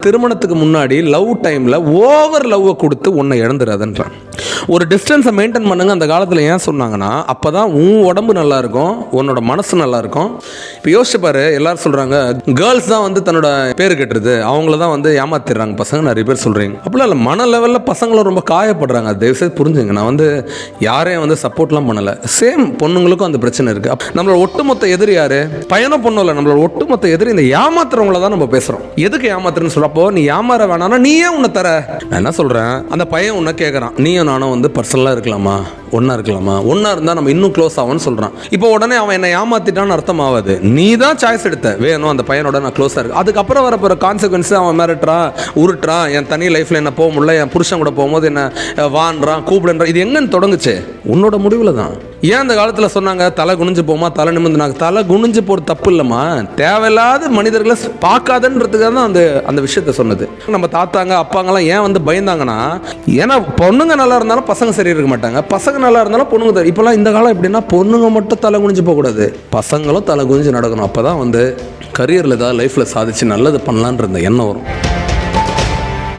திருமணத்துக்கு முன்னாடி லவ் டைமில் ஓவர் லவ்வை கொடுத்து உன்னை இழந்துடாதுன்றான். ஒரு டிஸ்டன்ஸை மெயின்டைன் பண்ணுங்க. அந்த காலத்தில் ஏன் சொன்னாங்கன்னா, அப்போ தான் உன் உடம்பு நல்லா இருக்கும், உன்னோட மனசு நல்லா இருக்கும். இப்போ யோசிச்சு பாரு, எல்லாரும் சொல்கிறாங்க கேர்ள்ஸ் தான் வந்து தன்னோட பேர் கட்டுறது, அவங்கள தான் வந்து ஏமாத்திடுறாங்க பசங்க, நிறைய பேர் சொல்கிறீங்க. அப்படிலாம் இல்லை, மன லெவலில் பசங்களும் ரொம்ப காயப்படுறாங்க. தயவுசெய்து புரிஞ்சுங்க. நான் வந்து யாரையும் வந்து சப்போர்ட்லாம் பண்ணலை. சேம் பொண்ணுங்களுக்கும் அந்த பிரச்சனை இருக்குது. நம்மளோட ஒட்டுமொத்த எதிரி யாரு? பையனோ பொண்ணும் இல்லை, நம்மளோட ஒட்டுமொத்த எதிரி இந்த ஏமாத்துறவங்கள தான் நம்ம பேசுகிறோம். எதுக்கு ஏமாத்துறன்னு சொல்கிறப்போ, நீ ஏமாற வேணாம்னா நீயே உன்னை தர. நான் என்ன சொல்கிறேன், அந்த பையன் உன்னை கேட்குறான், நீயும் நானும் வந்து பர்சனலாக இருக்கலாமா, ஒன்றா இருக்கலாமா, ஒன்றா இருந்தால் நம்ம இன்னும் க்ளோஸ் ஆகும்னு சொல்கிறான். இப்போ உடனே அவன் என்னை ஏமாத்திட்டான்னு அர்த்தம் ஆகாது. நீ தான் சாய்ஸ் எடுத்த, வேணும் அந்த பையனோட நான் க்ளோஸாக இருக்கு. அதுக்கப்புறம் வரப்போகிற கான்சிக்வன்ஸு, அவன் மிரட்டுறான், உருட்டுறான், என் தனி லைஃப்பில் என்ன போக முடியல, என் புருஷன் கூட போகும்போது என்ன வான்றான், கூப்பிடுன்றான். இது எங்கன்னு தொடங்குச்சு? உன்னோட முடிவில் தான். ஏன் அந்த காலத்தில் சொன்னாங்க தலை குனிஞ்சு போமா, தலை நிமிந்து? நாங்கள் தலை குனிஞ்சு போகிற தப்பு இல்லைம்மா, தேவையில்லாத மனிதர்களை பார்க்காதன்றதுக்காக தான் அந்த விஷயத்த சொன்னது. நம்ம தாத்தாங்க அப்பாங்கெல்லாம் ஏன் வந்து பயந்தாங்கன்னா, ஏன்னா பொண்ணுங்க நல்லா இருந்தாலும் பசங்க சரி இருக்க மாட்டாங்க, பசங்க நல்லா இருந்தாலும் பொண்ணுங்க தரும். இப்போலாம் இந்த காலம் எப்படின்னா, பொண்ணுங்க மட்டும் தலை குனிஞ்சு போகக்கூடாது, பசங்களும் தலை குனிஞ்சு நடக்கணும். அப்போ தான் வந்து கரியரில் ஏதாவது லைஃப்பில் சாதிச்சு நல்லது பண்ணலான்ற எண்ணம் வரும்.